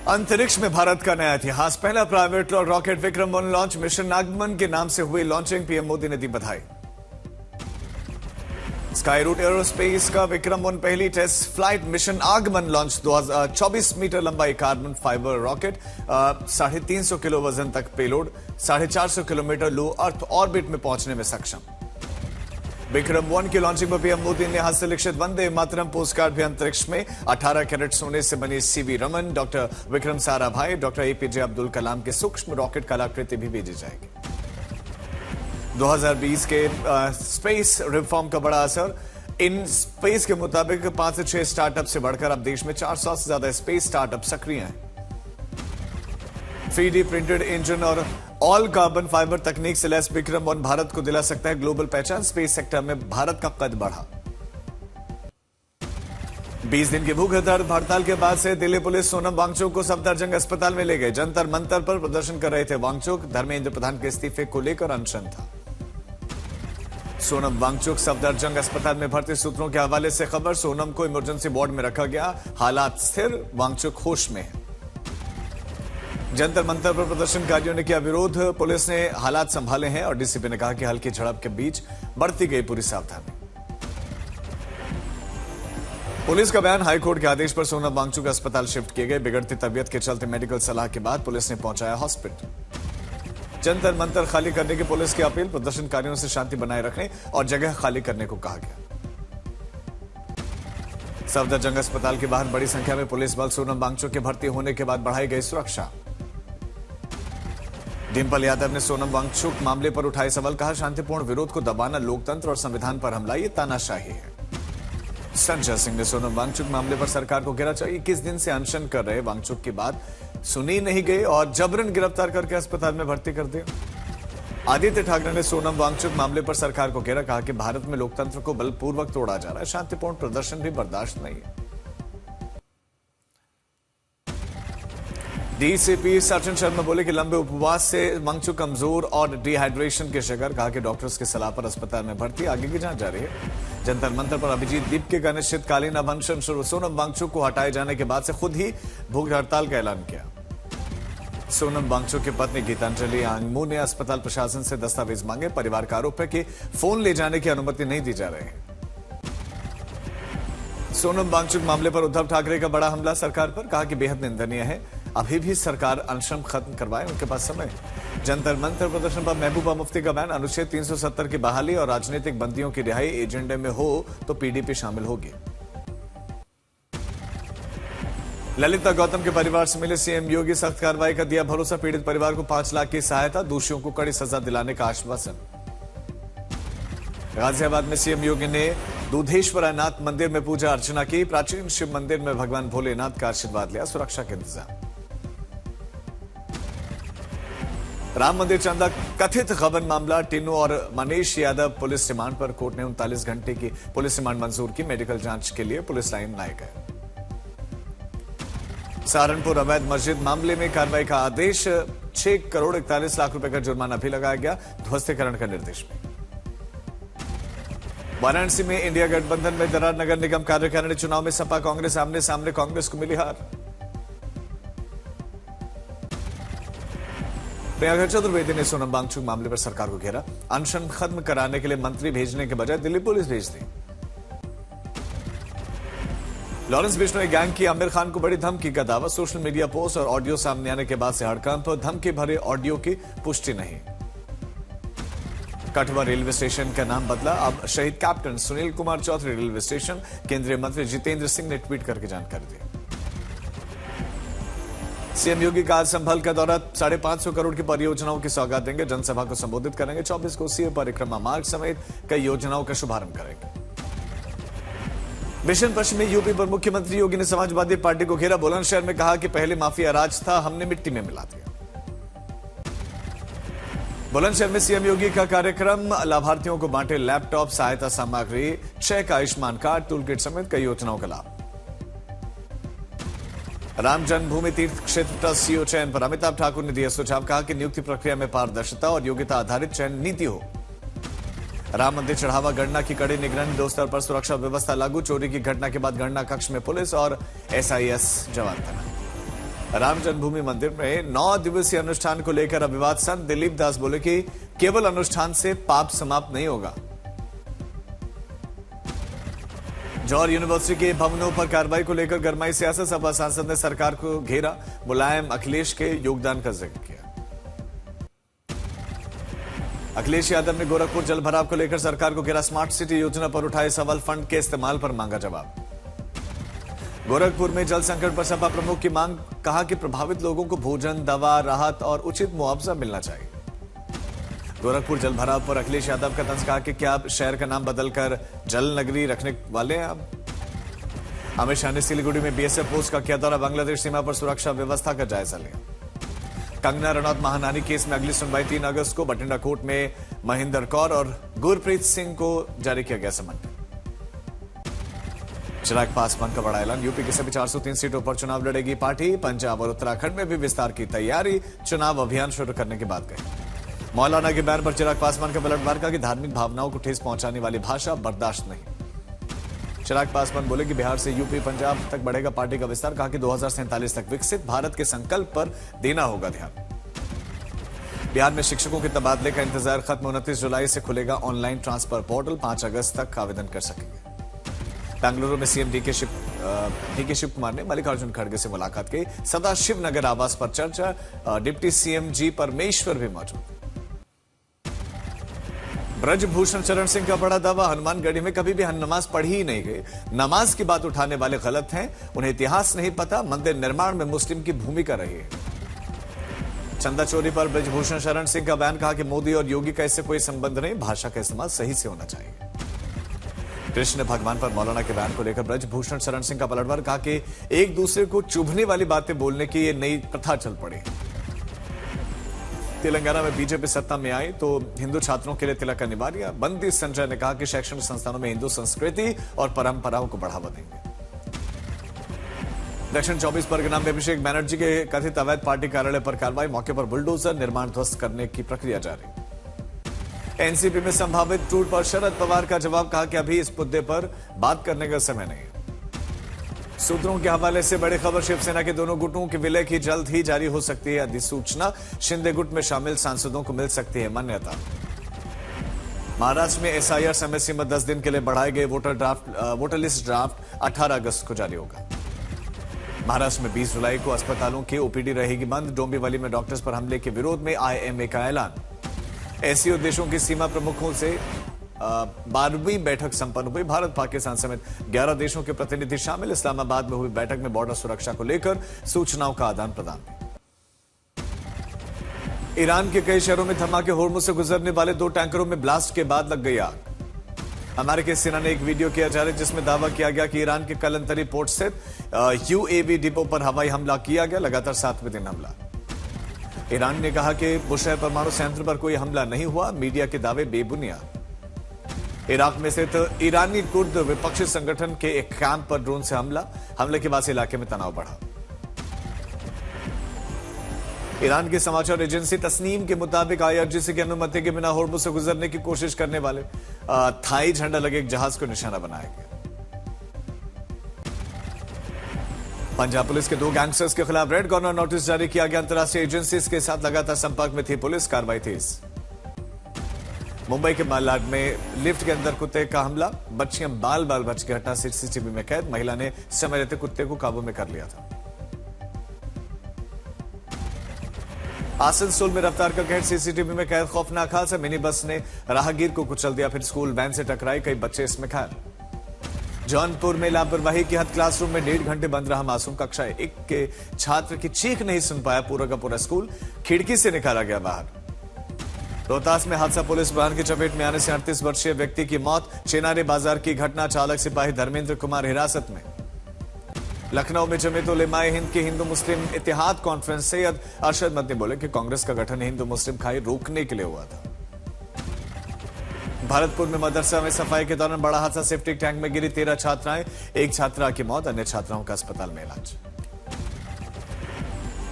अंतरिक्ष में भारत का नया इतिहास। पहला प्राइवेट रॉकेट विक्रम-1 लॉन्च मिशन आगमन के नाम से हुई लॉन्चिंग। पीएम मोदी ने दी बधाई। स्काई रूट एरोस्पेस का विक्रम-1 पहली टेस्ट फ्लाइट मिशन आगमन लॉन्च। 2024 मीटर लंबा एक कार्बन फाइबर रॉकेट, 350 किलो वजन तक पेलोड, 450 किलोमीटर लो अर्थ ऑर्बिट में पहुंचने में सक्षम। विक्रम-1 की लॉन्चिंग पर पीएम मोदी ने हस्तलिखित वंदे मातरम पोस्टकार्ड भी अंतरिक्ष में 18 कैरेट सोने से बनी सीवी रमन, डॉक्टर विक्रम साराभाई, डॉक्टर एपीजे अब्दुल कलाम के सूक्ष्म रॉकेट कलाकृति भी भेजी जाएगी। 2020 के स्पेस रिफॉर्म का बड़ा असर। इन स्पेस के मुताबिक 5 से 6 स्टार्टअप से बढ़कर अब देश में 400 से ज्यादा स्पेस स्टार्टअप सक्रिय हैं। 3D प्रिंटेड इंजन और ऑल कार्बन फाइबर तकनीक से लैस विक्रम-1 भारत को दिला सकता है ग्लोबल पहचान। स्पेस सेक्टर में भारत का कद बढ़ा। 20 दिन की भूख हड़ताल के बाद से दिल्ली पुलिस सोनम वांगचुक को सफदरजंग अस्पताल में ले गए। जंतर मंतर पर प्रदर्शन कर रहे थे वांगचुक। धर्मेंद्र प्रधान के इस्तीफे को लेकर अनशन था। सोनम वांगचुक सफदरजंग अस्पताल में भर्ती। सूत्रों के हवाले से खबर, सोनम को इमरजेंसी वार्ड में रखा गया, हालात स्थिर, वांगचुक होश में है। जंतर मंतर पर प्रदर्शनकारियों ने किया विरोध। पुलिस ने हालात संभाले हैं और डीसीपी ने कहा कि हल्की झड़प के बीच बरती गई पूरी सावधानी। पुलिस का बयान, हाईकोर्ट के आदेश पर सोनम वांगचुक अस्पताल शिफ्ट किए गए। बिगड़ती तबीयत के चलते मेडिकल सलाह के बाद पुलिस ने पहुंचाया हॉस्पिटल। जंतर मंतर खाली करने की पुलिस की अपील। प्रदर्शनकारियों से शांति बनाए रखने और जगह खाली करने को कहा गया। सफदरजंग अस्पताल के बाहर बड़ी संख्या में पुलिस बल। सोनम वांगचुक के भर्ती होने के बाद बढ़ाई गई सुरक्षा। डिंपल यादव ने सोनम वांगचुक मामले पर उठाए सवाल। कहा, शांतिपूर्ण विरोध को दबाना लोकतंत्र और संविधान पर हमला, ये तानाशाही है। संजय सिंह ने सोनम वांगचुक मामले पर सरकार को घेरा। 21 दिन से अनशन कर रहे वांगचुक की बात सुनी नहीं गई और जबरन गिरफ्तार करके अस्पताल में भर्ती कर दिया। आदित्य ठाकरे ने सोनम वांगचुक मामले पर सरकार को घेरा। कहा कि भारत में लोकतंत्र को बलपूर्वक तोड़ा जा रहा है, शांतिपूर्ण प्रदर्शन भी बर्दाश्त नहीं है। डीसीपी सचिन शर्मा बोले कि लंबे उपवास से वांगचुक कमजोर और डिहाइड्रेशन के शिकार। कहा कि डॉक्टर्स की सलाह पर अस्पताल में भर्ती, आगे की जांच जारी है। जंतर मंतर पर अभिजीत दीप के अनिश्चितकालीन अनशन शुरू। सोनम वांगचुक को हटाए जाने के बाद से खुद ही भूख हड़ताल का ऐलान किया। सोनम वांगचुक की पत्नी गीतांजलि आंगमू ने अस्पताल प्रशासन से दस्तावेज मांगे। परिवार का आरोप है कि फोन ले जाने की अनुमति नहीं दी जा रही है। सोनम वांगचुक मामले पर उद्धव ठाकरे का बड़ा हमला सरकार पर। कहा कि बेहद निंदनीय है, अभी भी सरकार अनशन खत्म करवाए, उनके पास समय। जंतर मंतर प्रदर्शन पर महबूबा मुफ्ती का बयान। अनुच्छेद 370 की बहाली और राजनीतिक बंदियों की रिहाई एजेंडे में हो तो पीडीपी शामिल होगी। ललिता गौतम के परिवार से मिले सीएम योगी। सख्त कार्रवाई का दिया भरोसा। पीड़ित परिवार को 5 लाख की सहायता, दोषियों को कड़ी सजा दिलाने का आश्वासन। गाजियाबाद में सीएम योगी ने दूधेश्वरनाथ मंदिर में पूजा अर्चना की। प्राचीन शिव मंदिर में भगवान भोलेनाथ का आशीर्वाद लिया। सुरक्षा के इंतजाम। राम मंदिर चंदा कथित गबन मामला। टिन्नू और मनीष यादव पुलिस रिमांड पर। कोर्ट ने 39 घंटे की पुलिस रिमांड मंजूर की। मेडिकल जांच के लिए पुलिस लाइन लाए गए। सहारनपुर अवैध मस्जिद मामले में कार्रवाई का आदेश। 6 करोड़ 41 लाख रुपए का जुर्माना भी लगाया गया। ध्वस्तीकरण का निर्देश भी। वाराणसी में इंडिया गठबंधन में दरार। नगर निगम कार्यकारिणी चुनाव में सपा कांग्रेस आमने सामने। कांग्रेस को मिली हार। प्रियंका चतुर्वेदी ने सोनम वांगचुक मामले पर सरकार को घेरा। अनशन खत्म कराने के लिए मंत्री भेजने के बजाय दिल्ली पुलिस भेज दी। लॉरेंस बिश्नोई गैंग की आमिर खान को बड़ी धमकी का दावा। सोशल मीडिया पोस्ट और ऑडियो सामने आने के बाद से हड़कंप। धमकी भरे ऑडियो की पुष्टि नहीं। कठुआ रेलवे स्टेशन का नाम बदला, अब शहीद captain Sunil Kumar Chaudhary railway station. केंद्रीय मंत्री जितेंद्र सिंह ने ट्वीट करके जानकारी दी। सीएम योगी का आज संभल का दौरा। 550 करोड़ की परियोजनाओं की सौगात देंगे। जनसभा को संबोधित करेंगे। 24 कोसीय परिक्रमा मार्ग समेत कई योजनाओं का शुभारंभ करेंगे। मिशन पश्चिमी यूपी पर मुख्यमंत्री योगी ने समाजवादी पार्टी को घेरा। बुलंदशहर में कहा कि पहले माफिया राज था, हमने मिट्टी में मिला दिया। बुलंदशहर में सीएम योगी का कार्यक्रम। लाभार्थियों को बांटे लैपटॉप, सहायता सामग्री, 6 का आयुष्मान कार्ड, टूल किट समेत कई योजनाओं का लाभ। राम जन्मभूमि तीर्थ क्षेत्र ट्रस्ट सीईओ चयन पर अमिताभ ठाकुर ने दिया सुझाव। कहा कि नियुक्ति प्रक्रिया में पारदर्शिता और योग्यता आधारित चयन नीति हो। राम मंदिर चढ़ावा गणना की कड़ी निगरानी। 2 स्तर पर सुरक्षा व्यवस्था लागू। चोरी की घटना के बाद गणना कक्ष में पुलिस और एसआईएस जवान तैनात। राम जन्मभूमि मंदिर में 9 दिवसीय अनुष्ठान को लेकर अविवाद संत दिलीप दास बोले कि केवल अनुष्ठान से पाप समाप्त नहीं होगा। जौहर यूनिवर्सिटी के भवनों पर कार्रवाई को लेकर गरमाई सियासत, सपा सांसद ने सरकार को घेरा, मुलायम अखिलेश के योगदान का जिक्र किया। अखिलेश यादव ने गोरखपुर जल भराव को लेकर सरकार को घेरा, स्मार्ट सिटी योजना पर उठाए सवाल, फंड के इस्तेमाल पर मांगा जवाब। गोरखपुर में जल संकट पर सपा प्रमुख की मांग, कहा कि प्रभावित लोगों को भोजन, दवा, राहत और उचित मुआवजा मिलना चाहिए। गोरखपुर जल भराव पर अखिलेश यादव का तंज, कहा कि क्या आप शहर का नाम बदलकर जल नगरी रखने वाले हैं आप? अमित शाह ने सिलीगुड़ी में बीएसएफ पोस्ट का किया दौरा, बांग्लादेश सीमा पर सुरक्षा व्यवस्था का जायजा लिया। कंगना रनौत महानानी केस में अगली सुनवाई 3 अगस्त को, बठिंडा कोर्ट में महेंद्र कौर और गुरप्रीत सिंह को जारी किया गया समन। चिराग पासवान का बड़ा ऐलान, यूपी की सभी 403 सीटों पर चुनाव लड़ेगी पार्टी। पंजाब और उत्तराखंड में भी विस्तार की तैयारी, चुनाव अभियान शुरू करने की बात कही। मौलाना के बयान पर चिराग पासवान का पलटवार, का कि धार्मिक भावनाओं को ठेस पहुंचाने वाली भाषा बर्दाश्त नहीं। चिराग पासवान बोले कि बिहार से यूपी पंजाब तक बढ़ेगा पार्टी का विस्तार, कहा कि 2047 तक विकसित भारत के संकल्प पर देना होगा ध्यान। बिहार में शिक्षकों के तबादले का इंतजार खत्म, 29 जुलाई से खुलेगा ऑनलाइन ट्रांसफर पोर्टल, 5 अगस्त तक आवेदन कर सकेंगे। बेंगलुरु में सीएम डीके शिव कुमार ने मल्लिकार्जुन खड़गे से मुलाकात की, सदाशिव नगर आवास पर चर्चा, डिप्टी सीएम जी परमेश्वर भी मौजूद। ब्रजभूषण शरण सिंह का बड़ा दावा, हनुमानगढ़ी में कभी भी नमाज पढ़ी ही नहीं गई। नमाज की बात उठाने वाले गलत हैं, उन्हें इतिहास नहीं पता, मंदिर निर्माण में मुस्लिम की भूमिका रही है। चंदा चोरी पर ब्रजभूषण शरण सिंह का बयान, कहा कि मोदी और योगी का इससे कोई संबंध नहीं, भाषा का इस्तेमाल सही से होना चाहिए। कृष्ण भगवान पर मौलाना के बयान को लेकर ब्रजभूषण शरण सिंह का पलटवार, कहा कि एक दूसरे को चुभने वाली बातें बोलने की ये नई प्रथा चल पड़ी। तेलंगाना में बीजेपी सत्ता में आई तो हिंदू छात्रों के लिए तिलक अनिवार्य, बंदी संजय ने कहा कि शैक्षणिक संस्थानों में हिंदू संस्कृति और परंपराओं को बढ़ावा देंगे। दक्षिण 24 परगना में अभिषेक बनर्जी के कथित अवैध पार्टी कार्यालय पर कार्रवाई, मौके पर बुलडोजर, निर्माण ध्वस्त करने की प्रक्रिया जारी। एनसीपी में संभावित टूट पर शरद पवार का जवाब, कहा कि अभी इस मुद्दे पर बात करने का समय नहीं। सूत्रों के हवाले से बड़ी खबर, शिवसेना के दोनों गुटों के विलय की जल्द ही जारी हो सकती है अधिसूचना, शिंदे गुट में शामिल सांसदों को मिल सकती है मान्यता। महाराष्ट्र में एसआईआर समय सीमा 10 दिन के लिए बढ़ाए गए, वोटर लिस्ट ड्राफ्ट 18 अगस्त को जारी होगा। महाराष्ट्र में 20 जुलाई को अस्पतालों की ओपीडी रहेगी बंद, डोंबिवली में डॉक्टर्स पर हमले के विरोध में आईएमए का ऐलान। एससीओ देशों की सीमा प्रमुखों से 12वीं बैठक संपन्न हुई, भारत पाकिस्तान समेत 11 देशों के प्रतिनिधि शामिल। इस्लामाबाद में हुई बैठक में बॉर्डर सुरक्षा को लेकर सूचनाओं का आदान प्रदान। ईरान के कई शहरों में धमाके, होर्मुज से गुजरने वाले 2 टैंकरों में ब्लास्ट के बाद लग गई आग। अमेरिकी सेना ने एक वीडियो किया जा रहा है जिसमें दावा किया गया कि ईरान के कलंतरी पोर्ट स्थित यूएवी डिपो पर हवाई हमला किया गया, लगातार 7वें दिन हमला। ईरान ने कहा कि बुशहर परमाणु संयंत्र पर कोई हमला नहीं हुआ, मीडिया के दावे बेबुनियाद। इराक में स्थित ईरानी कुर्द विपक्षी संगठन के एक कैंप पर ड्रोन से हमले के बाद इलाके में तनाव बढ़ा। ईरान की समाचार एजेंसी तस्नीम के मुताबिक आईआरजीसी की अनुमति के बिना होर्मुज से गुजरने की कोशिश करने वाले थाई झंडा लगे एक जहाज को निशाना बनाया गया। पंजाब पुलिस के 2 गैंगस्टर्स के खिलाफ रेड कॉर्नर नोटिस जारी किया गया, अंतर्राष्ट्रीय एजेंसीज के साथ लगातार संपर्क में थी पुलिस, कार्रवाई तेज। मुंबई के मालाड में लिफ्ट के अंदर कुत्ते का हमला, बच्चियां बाल बाल बच गई, घटना सीसीटीवी में कैद, महिला ने समय रहते कुत्ते को काबू में कर लिया था। आसनसोल में रफ्तार का कहर, सीसीटीवी में कैद, खौफनाक हादसा, मिनी बस ने राहगीर को कुचल दिया, फिर स्कूल वैन से टकराई, कई बच्चे इसमें घायल। जौनपुर में लापरवाही की हद, क्लासरूम में 1.5 घंटे बंद रहा मासूम, कक्षा 1 के छात्र की चीख नहीं सुन पाया पूरा का पूरा स्कूल, खिड़की से निकाला गया बाहर। रोहतास में हादसा, पुलिस वाहन की चपेट में आने से 38 वर्षीय व्यक्ति की मौत, चेनारे बाजार की घटना, चालक सिपाही धर्मेंद्र कुमार हिरासत में। लखनऊ में जमीयत उलेमाए हिंद की हिंदू मुस्लिम इत्तेहाद कॉन्फ्रेंस, सैयद अरशद मदनी बोले कि कांग्रेस का गठन हिंदू मुस्लिम खाई रोकने के लिए हुआ था। भरतपुर में मदरसा में सफाई के दौरान बड़ा हादसा, सेप्टिक टैंक में गिरी 13 छात्राएं, एक छात्रा की मौत, अन्य छात्राओं का अस्पताल में इलाज।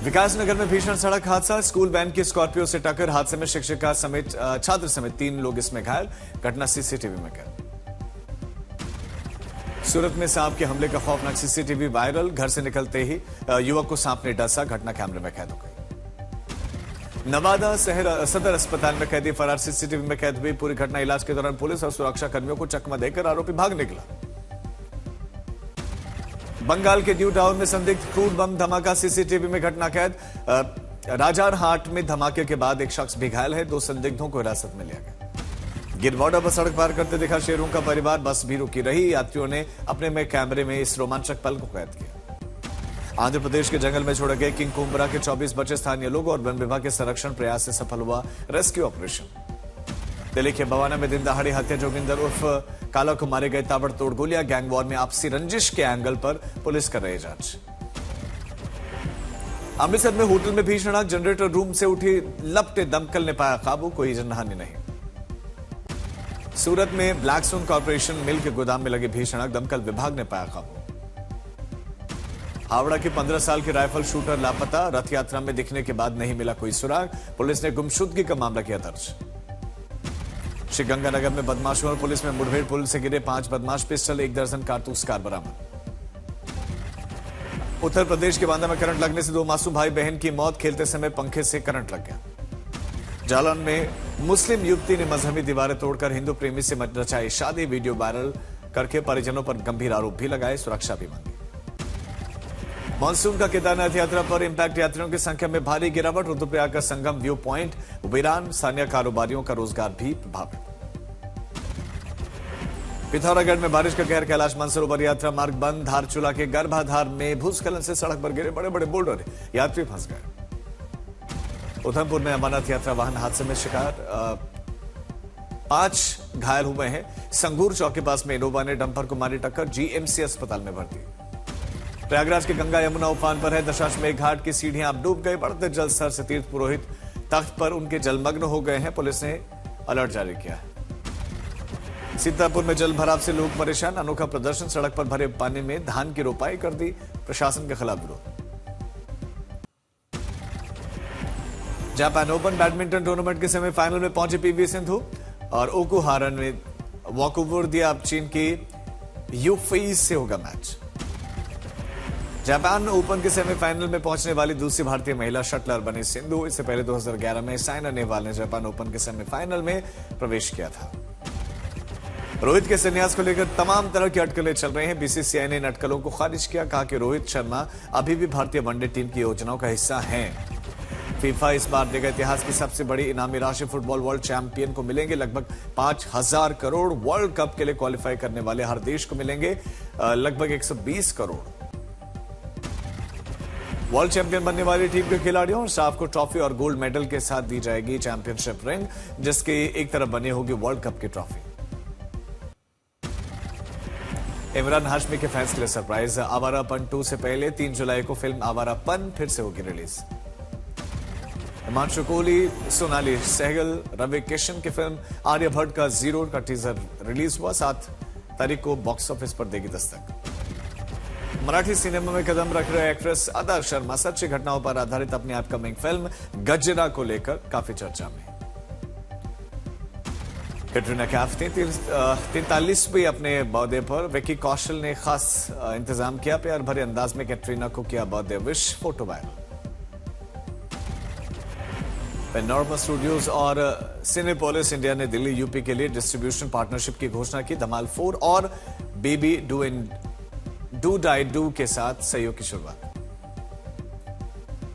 विकासनगर में भीषण सड़क हादसा, स्कूल वैन की स्कॉर्पियो से टक्कर, हादसे में शिक्षिका समेत छात्र समेत 3 लोग इसमें घायल, घटना सीसीटीवी में कैद। सूरत में सांप के हमले का खौफनाक सीसीटीवी वायरल। घर से निकलते ही युवक को सांप ने डसा, घटना कैमरे में कैद हो गई। नवादा सदर अस्पताल में कैदी फरार, सीसीटीवी में कैद हुई पूरी घटना। इलाज के दौरान पुलिस और सुरक्षा कर्मियों को चकमा देकर आरोपी भाग निकला। बंगाल के न्यू टाउन में संदिग्ध क्रूड बम धमाका, सीसीटीवी में घटना कैद। राजारहाट में धमाके के बाद एक शख्स भी घायल है, 2 संदिग्धों को हिरासत में लिया गया। गिरवाड़ा पर सड़क पार करते दिखा शेरों का परिवार, बस भी रुकी रही। यात्रियों ने अपने में कैमरे में इस रोमांचक पल को कैद किया। आंध्र प्रदेश के जंगल में छोड़े गए किंग कोबरा के 24 बचे स्थानीय लोग और वन विभाग के संरक्षण प्रयास से सफल हुआ रेस्क्यू ऑपरेशन। दिल्ली के बवाना में दिन दहाड़ी हत्या, जोगिंदर उर्फ काला को मारे गए ताबड़तोड़ गोलियां। गैंग वॉर में आपसी रंजिश के एंगल पर पुलिस कर रही जांच। अमृतसर में होटल में भीषण आग, जनरेटर रूम से उठी लपटे, दमकल ने पाया काबू, कोई जनहानि नहीं। सूरत में ब्लैकस्टोन कॉर्पोरेशन मिल के गोदाम में लगे भीषण आग, दमकल विभाग ने पाया काबू। हावड़ा के 15 साल के राइफल शूटर लापता, रथ यात्रा में दिखने के बाद नहीं मिला कोई सुराग, पुलिस ने गुमशुदगी का मामला किया दर्ज। श्रीगंगानगर में बदमाशों और पुलिस में मुठभेड़, पुल से गिरे 5 बदमाश, पिस्टल 1 दर्जन कारतूस कार बरामद। उत्तर प्रदेश के बांदा में करंट लगने से 2 मासूम भाई बहन की मौत, खेलते समय पंखे से करंट लग गया। जालौन में मुस्लिम युवती ने मजहबी दीवारें तोड़कर हिंदू प्रेमी से रचाई शादी, वीडियो वायरल करके परिजनों पर गंभीर आरोप भी लगाए, सुरक्षा भी मांगी। मानसून का केदारनाथ यात्रा पर इंपैक्ट, यात्रियों की संख्या में भारी गिरावट। रुद्रप्रयाग का संगम व्यू पॉइंट वीरान, स्थानीय कारोबारियों का रोजगार भी प्रभावित। पिथौरागढ़ में बारिश का कहर, कैलाश मानसरोवर यात्रा मार्ग बंद। धारचूला के गर्भाधार में भूस्खलन से सड़क पर गिरे बड़े बड़े बोल्डर, यात्री फंस गए। उधमपुर में अमरनाथ यात्रा वाहन हादसे में शिकार, 5 घायल हुए हैं। संगूर चौक के पास में इनोवा ने डंपर को मारी टक्कर, जीएमसी अस्पताल में भर्ती। प्रयागराज के गंगा यमुना उफान पर है, दशाश्वमेध घाट की सीढ़ियां अब डूब गई। बढ़ते जल स्तर से तीर्थ पुरोहित तख्त पर उनके जलमग्न हो गए हैं, पुलिस ने अलर्ट जारी किया है। सीतापुर में जल भराव से लोग परेशान, अनोखा प्रदर्शन, सड़क पर भरे पानी में धान की रोपाई कर दी, प्रशासन के खिलाफ विरोध। जापान ओपन बैडमिंटन टूर्नामेंट के सेमीफाइनल में पहुंचे पीवी सिंधु और ओकुहारा ने वॉकओवर दिया। अब चीन की यूफेई से होगा मैच। जापान ओपन के सेमीफाइनल में पहुंचने वाली दूसरी भारतीय महिला शटलर बनी सिंधु। इससे पहले 2011 में साइना नेहवाल ने जापान ओपन के सेमीफाइनल में प्रवेश किया था। रोहित के संन्यास को लेकर तमाम तरह की अटकलें चल रही हैं। बीसीसीआई ने इन अटकलों को खारिज किया, कहा कि रोहित शर्मा अभी भी भारतीय वनडे टीम की योजनाओं का हिस्सा हैं। फीफा इस बार देगा इतिहास की सबसे बड़ी इनामी राशि, फुटबॉल वर्ल्ड चैंपियन को मिलेंगे लगभग 5,000 करोड़। वर्ल्ड कप के लिए क्वालिफाई करने वाले हर देश को मिलेंगे लगभग 120 करोड़। वर्ल्ड चैंपियन बनने वाली टीम के खिलाड़ियों और स्टाफ को ट्रॉफी और गोल्ड मेडल के साथ दी जाएगी चैंपियनशिप रिंग, जिसकी एक तरफ बनी होगी वर्ल्ड कप की ट्रॉफी। इमरान हाशमी के फैंस के लिए सरप्राइज, आवारापन 2 से पहले 3 जुलाई को फिल्म आवारापन फिर से होगी रिलीज। हिमांशु कोहली, सोनाली सहगल, रवि किशन की फिल्म आर्यभट्ट का 0 का टीजर रिलीज हुआ, 7 तारीख को बॉक्स ऑफिस पर देगी दस्तक। मराठी सिनेमा में कदम रख रहे एक्ट्रेस अदा शर्मा सच्ची घटनाओं पर आधारित अपनी अपकमिंग फिल्म गजरा को लेकर काफी चर्चा में। कैटरीना कैफ ने 43वीं अपने बर्थडे पर विक्की कौशल ने खास इंतजाम किया, प्यार भरे अंदाज में कैटरीना को किया birthday wish, photo viral. Panorama studios और सिनेपोलिस इंडिया ने दिल्ली यूपी के लिए डिस्ट्रीब्यूशन पार्टनरशिप की घोषणा की। धमाल 4 और बेबी डू डाई डू के साथ सहयोग की शुरुआत।